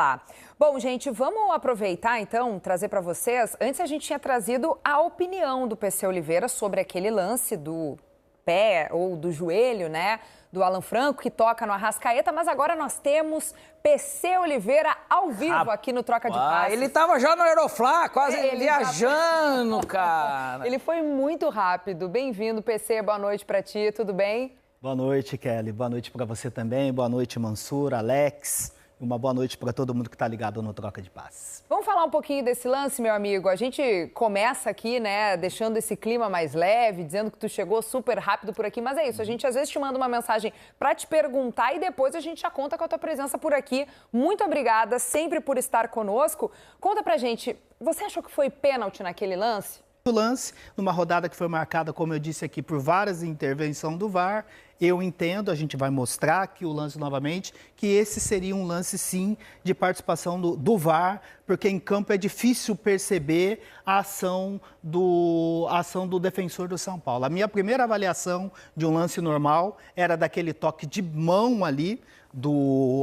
Tá. Bom, gente, vamos aproveitar então, trazer para vocês. Antes a gente tinha trazido a opinião do PC Oliveira sobre aquele lance do pé ou do joelho, né, do Alan Franco, que toca no Arrascaeta, mas agora nós temos PC Oliveira ao vivo aqui no Troca de Passes. Ele tava já no Aeroflá, quase viajando, cara. Ele foi muito rápido. Bem-vindo, PC, boa noite para ti, tudo bem? Boa noite, Kelly. Boa noite para você também. Boa noite, Mansur, Alex. Uma boa noite para todo mundo que está ligado no Troca de Passes. Vamos falar um pouquinho desse lance, meu amigo. A gente começa aqui, né, deixando esse clima mais leve, dizendo que tu chegou super rápido por aqui, mas é isso, a gente às vezes te manda uma mensagem para te perguntar e depois a gente já conta com a tua presença por aqui. Muito obrigada sempre por estar conosco. Conta pra gente, você achou que foi pênalti naquele lance? O lance, numa rodada que foi marcada, como eu disse aqui, por várias intervenções do VAR, eu entendo, a gente vai mostrar aqui o lance novamente, que esse seria um lance, sim, de participação do VAR, porque em campo é difícil perceber a ação do defensor do São Paulo. A minha primeira avaliação de um lance normal era daquele toque de mão ali,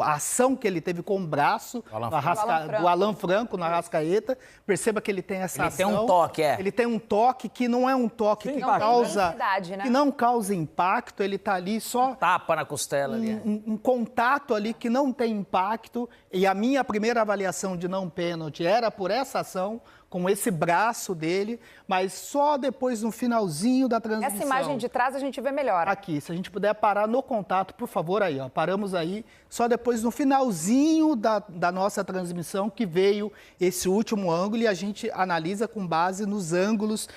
a ação que ele teve com o braço do Alan Franco na Arrascaeta. Perceba que ele tem essa ação. Ele tem um toque, Ele tem um toque que não é um toque que não causa impacto, ele está ali só... Tapa na costela ali. Um contato ali que não tem impacto. E a minha primeira avaliação de não pênalti era por essa ação, com esse braço dele, mas só depois no finalzinho da transmissão. Essa imagem de trás a gente vê melhor. Aqui, se a gente puder parar no contato, por favor, aí, ó, paramos aí. Só depois no finalzinho da nossa transmissão que veio esse último ângulo e a gente analisa com base nos ângulos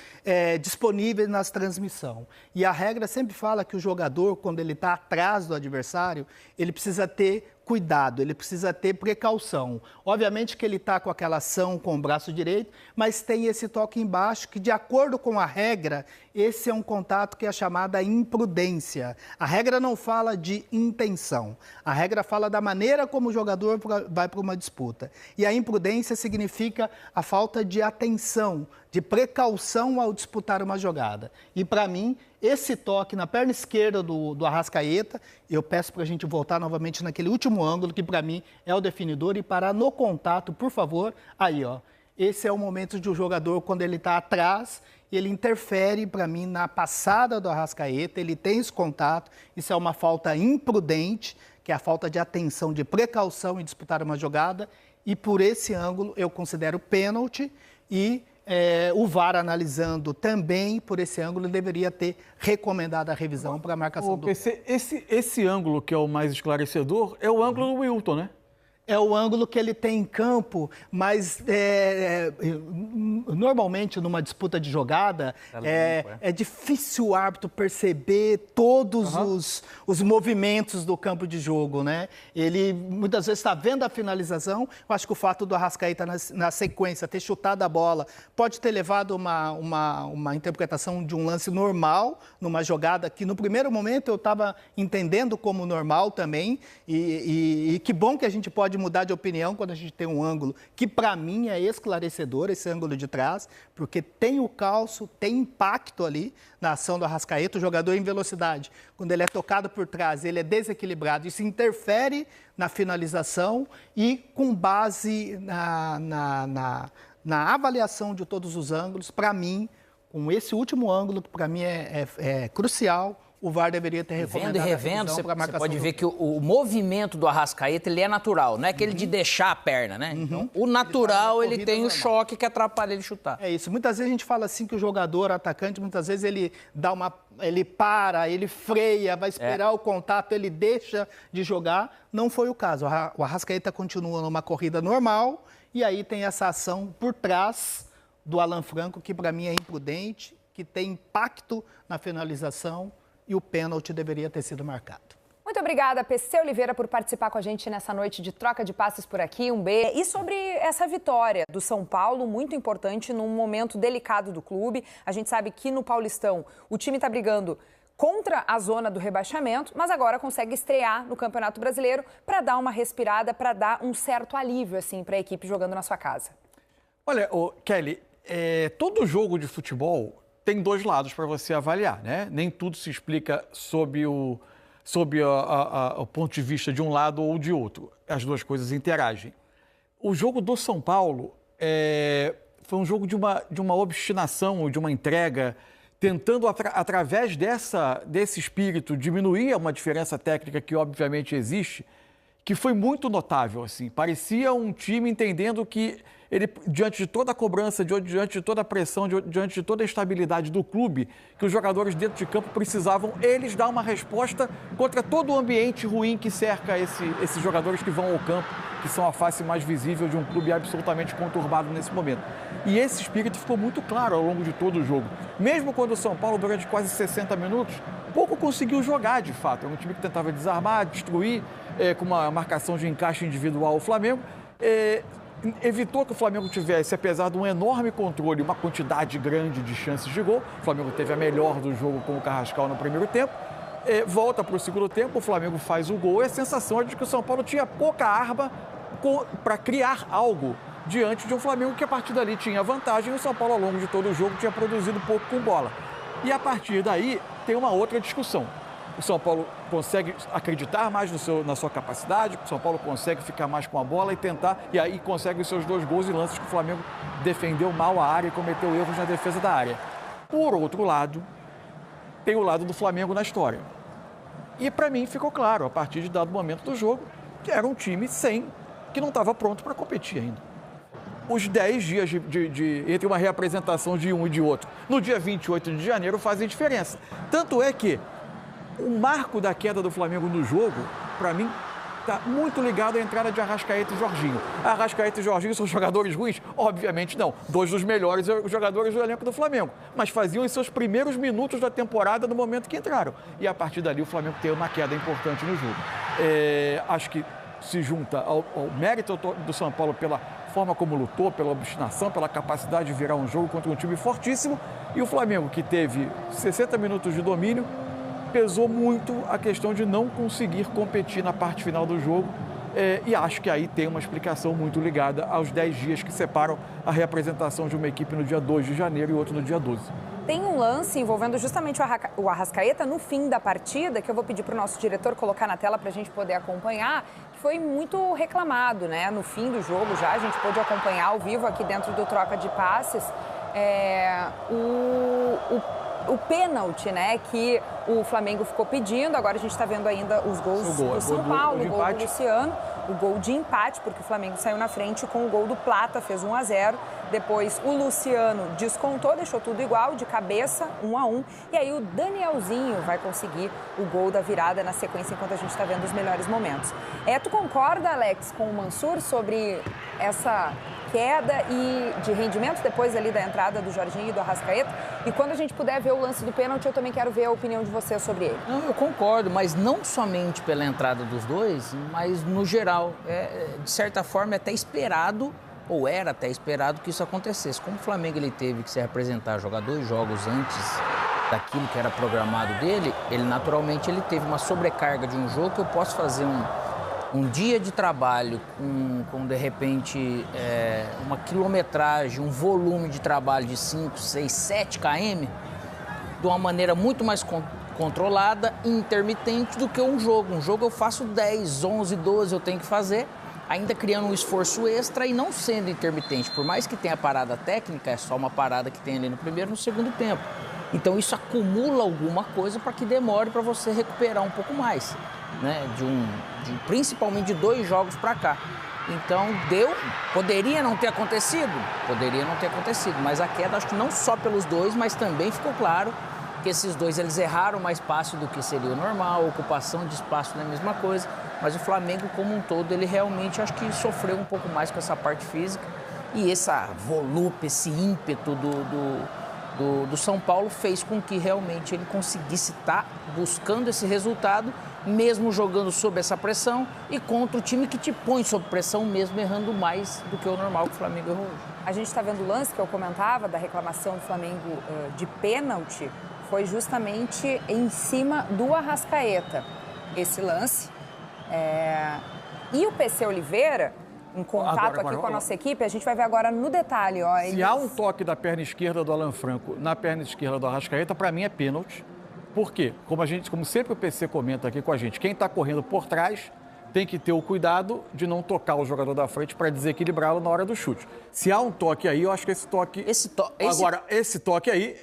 disponíveis nas transmissões. E a regra sempre fala que o jogador, quando ele está atrás do adversário, ele precisa ter cuidado, ele precisa ter precaução. Obviamente que ele está com aquela ação com o braço direito, mas tem esse toque embaixo que, de acordo com a regra, esse é um contato que é chamada imprudência. A regra não fala de intenção. A regra fala da maneira como o jogador vai para uma disputa. E a imprudência significa a falta de atenção, de precaução ao disputar uma jogada. E, para mim, esse toque na perna esquerda do Arrascaeta, eu peço para a gente voltar novamente naquele último ângulo, que para mim é o definidor, e parar no contato, por favor. Aí, ó. Esse é o momento de um jogador, quando ele está atrás, ele interfere, para mim, na passada do Arrascaeta, ele tem esse contato, isso é uma falta imprudente, que é a falta de atenção, de precaução em disputar uma jogada, e por esse ângulo eu considero pênalti e... o VAR analisando também por esse ângulo deveria ter recomendado a revisão para a marcação do PC. Esse ângulo que é o mais esclarecedor é o ângulo do Wilton, né? É o ângulo que ele tem em campo, mas normalmente numa disputa de jogada é difícil o árbitro perceber todos os movimentos do campo de jogo, né? Ele muitas vezes está vendo a finalização. Eu acho que o fato do Arrascaeta na sequência ter chutado a bola pode ter levado uma interpretação de um lance normal, numa jogada que no primeiro momento eu estava entendendo como normal também, e que bom que a gente pode mudar de opinião quando a gente tem um ângulo que, para mim, é esclarecedor, esse ângulo de trás, porque tem o calço, tem impacto ali na ação do Arrascaeta, o jogador em velocidade. Quando ele é tocado por trás, ele é desequilibrado, isso interfere na finalização e, com base na avaliação de todos os ângulos, para mim, com esse último ângulo, que para mim é crucial, o VAR deveria ter recomendado Vendo e revendo, você pode ver que o movimento do Arrascaeta, ele é natural, não é aquele de deixar a perna, né? Então, o natural, ele tem o choque que atrapalha ele chutar. É isso. Muitas vezes a gente fala assim que o jogador, o atacante, muitas vezes ele ele para, ele freia, vai esperar o contato, ele deixa de jogar. Não foi o caso. O Arrascaeta continua numa corrida normal e aí tem essa ação por trás do Alan Franco, que para mim é imprudente, que tem impacto na finalização, e o pênalti deveria ter sido marcado. Muito obrigada, PC Oliveira, por participar com a gente nessa noite de troca de passes por aqui. Um beijo. E sobre essa vitória do São Paulo, muito importante num momento delicado do clube. A gente sabe que no Paulistão o time está brigando contra a zona do rebaixamento, mas agora consegue estrear no Campeonato Brasileiro para dar uma respirada, para dar um certo alívio assim, para a equipe jogando na sua casa. Olha, Kelly, todo jogo de futebol tem dois lados para você avaliar, né? Nem tudo se explica sob o ponto de vista de um lado ou de outro. As duas coisas interagem. o jogo do São Paulo foi um jogo de uma obstinação, de uma entrega, tentando, através desse espírito, diminuir uma diferença técnica que obviamente existe, que foi muito notável, assim. Parecia um time entendendo que ele, diante de toda a cobrança, diante de toda a pressão, diante de toda a estabilidade do clube, que os jogadores dentro de campo precisavam, eles dar uma resposta contra todo o ambiente ruim que cerca esses jogadores que vão ao campo, que são a face mais visível de um clube absolutamente conturbado nesse momento. E esse espírito ficou muito claro ao longo de todo o jogo. Mesmo quando o São Paulo, durante quase 60 minutos, pouco conseguiu jogar, de fato. É um time que tentava desarmar, destruir, com uma marcação de encaixe individual o Flamengo. Evitou que o Flamengo tivesse, apesar de um enorme controle, uma quantidade grande de chances de gol. O Flamengo teve a melhor do jogo com o Carrascal no primeiro tempo. Volta para o segundo tempo, o Flamengo faz o gol e a sensação é de que o São Paulo tinha pouca arma para criar algo diante de um Flamengo que a partir dali tinha vantagem e o São Paulo ao longo de todo o jogo tinha produzido pouco com bola. E a partir daí tem uma outra discussão. O São Paulo consegue acreditar mais na sua capacidade, o São Paulo consegue ficar mais com a bola e tentar, e aí consegue os seus 2 gols e lances que o Flamengo defendeu mal a área e cometeu erros na defesa da área. Por outro lado, tem o lado do Flamengo na história. E para mim ficou claro, a partir de dado momento do jogo, que era um time que não estava pronto para competir ainda. Os 10 dias entre uma reapresentação de um e de outro, no dia 28 de janeiro, fazem diferença. Tanto é que o marco da queda do Flamengo no jogo, para mim, está muito ligado à entrada de Arrascaeta e Jorginho. Arrascaeta e Jorginho são jogadores ruins? Obviamente não. 2 dos melhores jogadores do elenco do Flamengo. Mas faziam os seus primeiros minutos da temporada no momento que entraram. E a partir dali o Flamengo teve uma queda importante no jogo. Acho que se junta ao mérito do São Paulo pela forma como lutou, pela obstinação, pela capacidade de virar um jogo contra um time fortíssimo. E o Flamengo, que teve 60 minutos de domínio, pesou muito a questão de não conseguir competir na parte final do jogo. E acho que aí tem uma explicação muito ligada aos 10 dias que separam a reapresentação de uma equipe no dia 2 de janeiro e outra no dia 12. Tem um lance envolvendo justamente o Arrascaeta no fim da partida, que eu vou pedir para o nosso diretor colocar na tela para a gente poder acompanhar, que foi muito reclamado, né? No fim do jogo já, a gente pôde acompanhar ao vivo aqui dentro do Troca de Passes, o pênalti, né, que o Flamengo ficou pedindo. Agora a gente está vendo ainda os gols do São Paulo, o gol do Luciano, o gol de empate, porque o Flamengo saiu na frente com o gol do Plata, fez 1-0. Depois o Luciano descontou, deixou tudo igual, de cabeça, 1-1. E aí o Danielzinho vai conseguir o gol da virada na sequência, enquanto a gente está vendo os melhores momentos. Tu concorda, Alex, com o Mansur sobre essa queda e de rendimento depois ali da entrada do Jorginho e do Arrascaeta? E quando a gente puder ver o lance do pênalti, eu também quero ver a opinião de você sobre ele. Não, eu concordo, mas não somente pela entrada dos dois, mas no geral. De certa forma, é até esperado, ou era até esperado que isso acontecesse. Como o Flamengo ele teve que se representar, jogar 2 jogos antes daquilo que era programado dele, ele naturalmente ele teve uma sobrecarga de um jogo que eu posso fazer um dia de trabalho com de repente, uma quilometragem, um volume de trabalho de 5, 6, 7 km, de uma maneira muito mais controlada e intermitente do que um jogo. Um jogo eu faço 10, 11, 12, eu tenho que fazer, ainda criando um esforço extra e não sendo intermitente. Por mais que tenha parada técnica, é só uma parada que tem ali no primeiro e no segundo tempo. Então isso acumula alguma coisa para que demore para você recuperar um pouco mais, né? Principalmente de 2 jogos para cá. Então poderia não ter acontecido? Poderia não ter acontecido, mas a queda acho que não só pelos dois, mas também ficou claro que esses dois eles erraram mais passe do que seria o normal, ocupação de espaço não é a mesma coisa, mas o Flamengo como um todo, ele realmente acho que sofreu um pouco mais com essa parte física e essa volúpia, esse ímpeto do São Paulo fez com que realmente ele conseguisse estar buscando esse resultado, mesmo jogando sob essa pressão e contra o time que te põe sob pressão, mesmo errando mais do que o normal que o Flamengo errou hoje. A gente está vendo o lance que eu comentava da reclamação do Flamengo de pênalti, foi justamente em cima do Arrascaeta, esse lance. E o PC Oliveira, em contato aqui com a nossa equipe, a gente vai ver agora no detalhe. Se há um toque da perna esquerda do Alan Franco na perna esquerda do Arrascaeta, para mim é pênalti. Por quê? Como sempre o PC comenta aqui com a gente, quem está correndo por trás tem que ter o cuidado de não tocar o jogador da frente para desequilibrá-lo na hora do chute. Se há um toque aí, eu acho que esse toque... Agora, esse toque aí...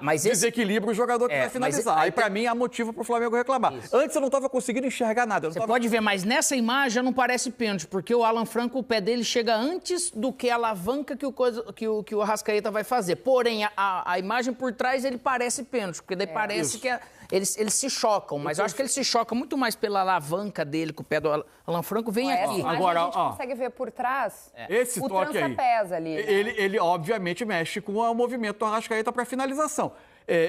mas desequilibra o jogador que vai finalizar. Aí, para mim, há motivo para o Flamengo reclamar. Isso. Antes eu não estava conseguindo enxergar nada. Você pode ver, mas nessa imagem já não parece pênalti, porque o Alan Franco, o pé dele chega antes do que a alavanca que o Arrascaeta vai fazer. Porém, a imagem por trás, ele parece pênalti, porque daí parece que eles se chocam. Mas eu acho que ele se choca muito mais pela alavanca dele, que o pé do Alan Franco vem aqui. Agora, a gente consegue ver por trás, esse toque aí, pesa ali. Né? Ele, obviamente, mexe com o movimento do Arrascaeta para finalização.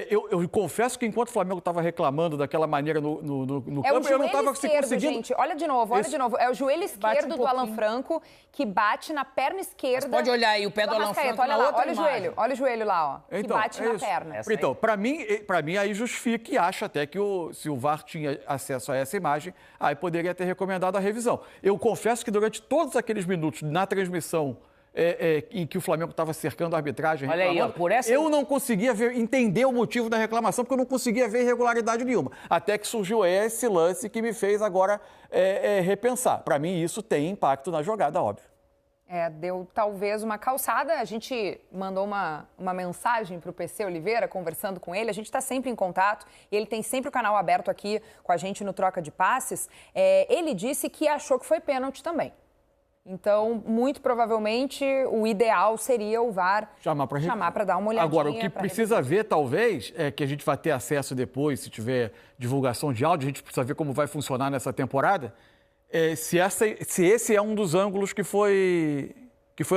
Eu confesso que enquanto o Flamengo estava reclamando daquela maneira no campo, eu não estava conseguindo... Gente, olha de novo. É o joelho esquerdo do Alan Franco que bate na perna esquerda. Mas pode olhar aí o pé do Alan Franco na outra imagem. Olha o joelho lá, ó, que bate na perna. Então, para mim aí justifica e acho até que se o VAR tinha acesso a essa imagem, aí poderia ter recomendado a revisão. Eu confesso que durante todos aqueles minutos na transmissão em que o Flamengo estava cercando a arbitragem, olha aí, ó, eu não conseguia entender o motivo da reclamação, porque eu não conseguia ver irregularidade nenhuma. Até que surgiu esse lance que me fez agora repensar. Para mim, isso tem impacto na jogada, óbvio. Deu talvez uma calçada. A gente mandou uma mensagem para o PC Oliveira, conversando com ele. A gente está sempre em contato e ele tem sempre o canal aberto aqui com a gente no Troca de Passes. Ele disse que achou que foi pênalti também. Então, muito provavelmente, o ideal seria o VAR chamar para dar uma olhadinha. Agora, o que precisa ver, talvez, é que a gente vai ter acesso depois, se tiver divulgação de áudio, a gente precisa ver como vai funcionar nessa temporada, se esse é um dos ângulos que foi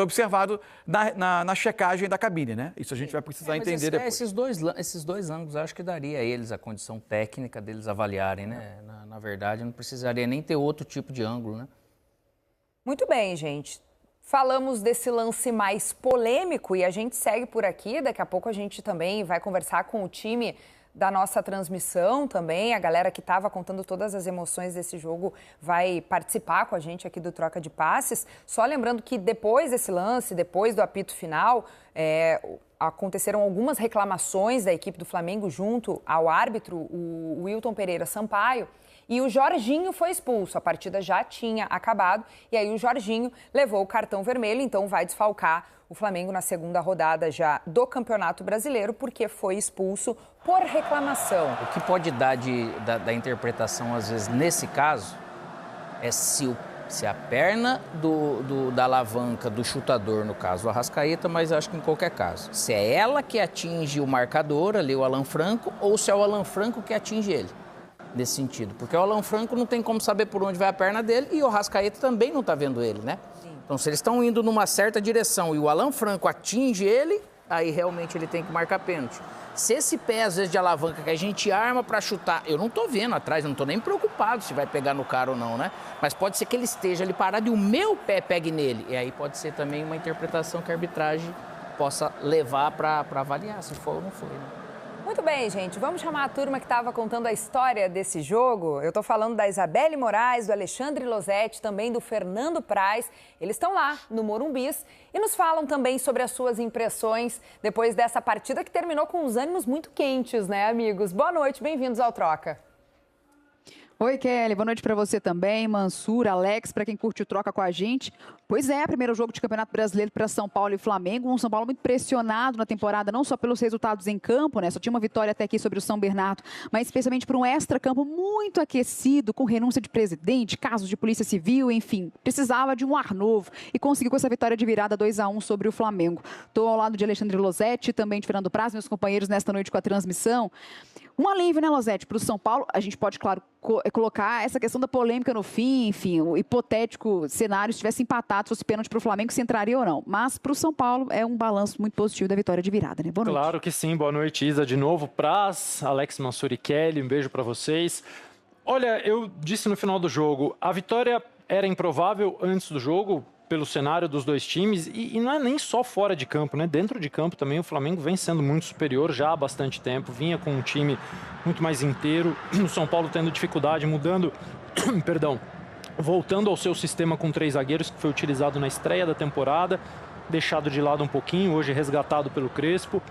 observado na checagem da cabine, né? Isso a gente vai precisar entender depois. Esses dois ângulos, acho que daria a eles a condição técnica deles avaliarem, né? Na verdade, não precisaria nem ter outro tipo de ângulo, né? Muito bem, gente. Falamos desse lance mais polêmico e a gente segue por aqui. Daqui a pouco a gente também vai conversar com o time da nossa transmissão também. A galera que estava contando todas as emoções desse jogo vai participar com a gente aqui do Troca de Passes. Só lembrando que depois desse lance, depois do apito final, aconteceram algumas reclamações da equipe do Flamengo junto ao árbitro, o Wilton Pereira Sampaio. E o Jorginho foi expulso, a partida já tinha acabado, e aí o Jorginho levou o cartão vermelho, então vai desfalcar o Flamengo na segunda rodada já do Campeonato Brasileiro, porque foi expulso por reclamação. O que pode dar da interpretação, às vezes, nesse caso, é se a perna da alavanca do chutador, no caso o Arrascaeta, mas acho que em qualquer caso, se é ela que atinge o marcador, ali o Alan Franco, ou se é o Alan Franco que atinge ele. Nesse sentido, porque o Alan Franco não tem como saber por onde vai a perna dele e o Arrascaeta também não está vendo ele, né? Sim. Então, se eles estão indo numa certa direção e o Alan Franco atinge ele, aí realmente ele tem que marcar pênalti. Se esse pé, às vezes, de alavanca que a gente arma para chutar, eu não estou vendo atrás, eu não estou nem preocupado se vai pegar no cara ou não, né? Mas pode ser que ele esteja ali parado e o meu pé pegue nele. E aí pode ser também uma interpretação que a arbitragem possa levar para avaliar se foi ou não foi, né? Muito bem, gente. Vamos chamar a turma que estava contando a história desse jogo. Eu estou falando da Isabelle Moraes, do Alexandre Losetti, também do Fernando Praz. Eles estão lá no Morumbis e nos falam também sobre as suas impressões depois dessa partida que terminou com os ânimos muito quentes, né, amigos? Boa noite, bem-vindos ao Troca. Oi, Kelly. Boa noite para você também, Mansur, Alex, para quem curte o Troca com a gente. Pois é, primeiro jogo de Campeonato Brasileiro para São Paulo e Flamengo. Um São Paulo muito pressionado na temporada, não só pelos resultados em campo, né? Só tinha uma vitória até aqui sobre o São Bernardo, mas especialmente por um extra-campo muito aquecido, com renúncia de presidente, casos de polícia civil, enfim. Precisava de um ar novo e conseguiu com essa vitória de virada 2-1 sobre o Flamengo. Estou ao lado de Alexandre Losetti, também de Fernando Praz, meus companheiros nesta noite com a transmissão. Um alívio, né, Losetti, para o São Paulo. A gente pode, claro, colocar essa questão da polêmica no fim, enfim, o hipotético cenário, se tivesse empatado, fosse pênalti para o Flamengo, se entraria ou não. Mas para o São Paulo é um balanço muito positivo da vitória de virada, né? Boa noite. Claro que sim. Boa noite, Isa, de novo. Praz, Alex, Mansur e Kelly, um beijo para vocês. Olha, eu disse no final do jogo, a vitória era improvável antes do jogo, pelo cenário dos dois times, e não é nem só fora de campo, né? Dentro de campo também o Flamengo vem sendo muito superior já há bastante tempo, vinha com um time muito mais inteiro, o São Paulo tendo dificuldade, mudando, voltando ao seu sistema com 3 zagueiros, que foi utilizado na estreia da temporada, deixado de lado um pouquinho, hoje resgatado pelo Crespo.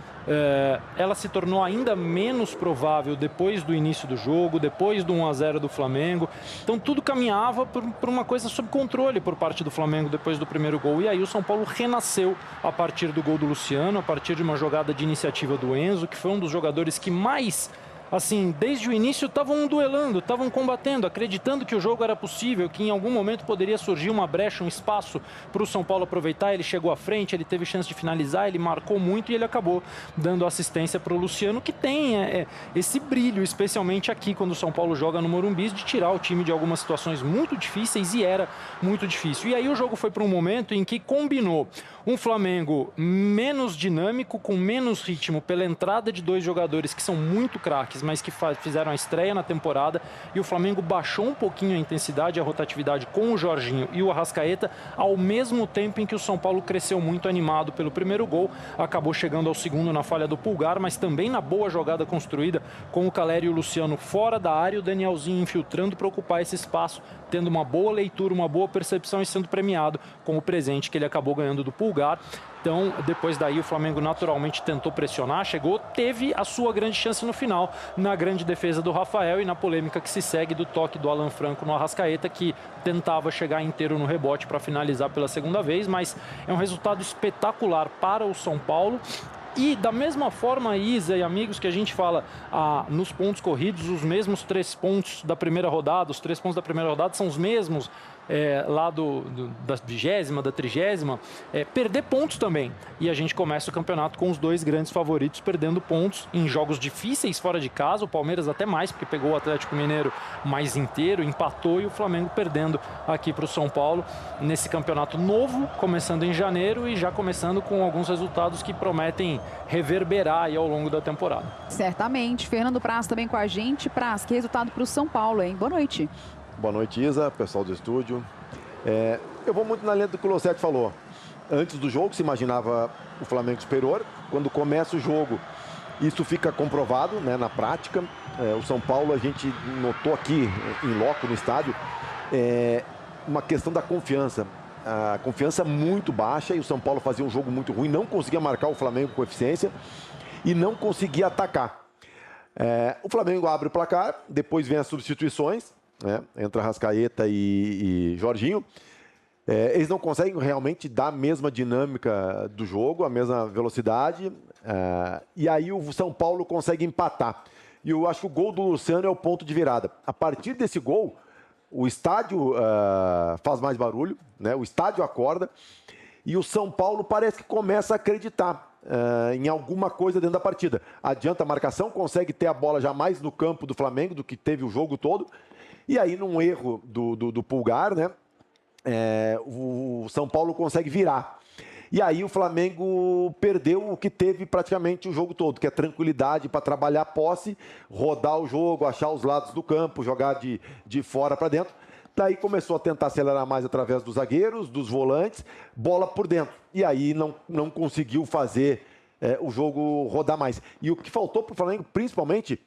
Ela se tornou ainda menos provável depois do início do jogo, depois do 1-0 do Flamengo. Então tudo caminhava por uma coisa sob controle por parte do Flamengo depois do primeiro gol. E aí o São Paulo renasceu a partir do gol do Luciano, a partir de uma jogada de iniciativa do Enzo, que foi um dos jogadores que mais... assim, desde o início estavam duelando, estavam combatendo, acreditando que o jogo era possível, que em algum momento poderia surgir uma brecha, um espaço para o São Paulo aproveitar. Ele chegou à frente, ele teve chance de finalizar, ele marcou muito e ele acabou dando assistência para o Luciano, que tem esse brilho, especialmente aqui quando o São Paulo joga no Morumbi, de tirar o time de algumas situações muito difíceis, e era muito difícil. E aí o jogo foi para um momento em que combinou um Flamengo menos dinâmico, com menos ritmo, pela entrada de dois jogadores que são muito craques, mas que fizeram a estreia na temporada, e o Flamengo baixou um pouquinho a intensidade e a rotatividade com o Jorginho e o Arrascaeta, ao mesmo tempo em que o São Paulo cresceu muito animado pelo primeiro gol, acabou chegando ao segundo na falha do Pulgar, mas também na boa jogada construída com o Calleri e o Luciano fora da área, o Danielzinho infiltrando para ocupar esse espaço, tendo uma boa leitura, uma boa percepção e sendo premiado com o presente que ele acabou ganhando do Pulgar. Então, depois daí, o Flamengo naturalmente tentou pressionar, chegou, teve a sua grande chance no final, na grande defesa do Rafael e na polêmica que se segue do toque do Alan Franco no Arrascaeta, que tentava chegar inteiro no rebote para finalizar pela segunda vez, mas é um resultado espetacular para o São Paulo. E da mesma forma, Isa e amigos, que a gente fala nos pontos corridos, os mesmos 3 pontos da primeira rodada, os 3 pontos da primeira rodada são os mesmos lá da 20ª, da 30ª, perder pontos também. E a gente começa o campeonato com os 2 grandes favoritos perdendo pontos em jogos difíceis fora de casa, o Palmeiras até mais, porque pegou o Atlético Mineiro mais inteiro, empatou, e o Flamengo perdendo aqui para o São Paulo, nesse campeonato novo, começando em janeiro e já começando com alguns resultados que prometem reverberar aí ao longo da temporada. Certamente. Fernando Praz também com a gente. Praz, que resultado para o São Paulo, hein? Boa noite. Boa noite, Isa, pessoal do estúdio. Eu vou muito na linha do que o Lossetti falou. Antes do jogo se imaginava o Flamengo superior. Quando começa o jogo, isso fica comprovado, né, na prática. O São Paulo, a gente notou aqui em loco no estádio, uma questão da confiança. A confiança muito baixa, e o São Paulo fazia um jogo muito ruim, não conseguia marcar o Flamengo com eficiência e não conseguia atacar. O Flamengo abre o placar, depois vem as substituições, entra Arrascaeta e Jorginho. Eles não conseguem realmente dar a mesma dinâmica do jogo, a mesma velocidade, e aí o São Paulo consegue empatar. E eu acho que o gol do Luciano é o ponto de virada. A partir desse gol, o estádio faz mais barulho, né? O estádio acorda, e o São Paulo parece que começa a acreditar em alguma coisa dentro da partida. Adianta a marcação, consegue ter a bola já mais no campo do Flamengo do que teve o jogo todo. E aí, num erro do Pulgar, né, o São Paulo consegue virar. E aí o Flamengo perdeu o que teve praticamente o jogo todo, que é tranquilidade para trabalhar a posse, rodar o jogo, achar os lados do campo, jogar de fora para dentro. Daí começou a tentar acelerar mais através dos zagueiros, dos volantes, bola por dentro. E aí não conseguiu fazer o jogo rodar mais. E o que faltou para o Flamengo, principalmente,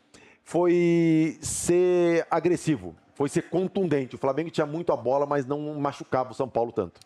foi ser agressivo, foi ser contundente. O Flamengo tinha muito a bola, mas não machucava o São Paulo tanto.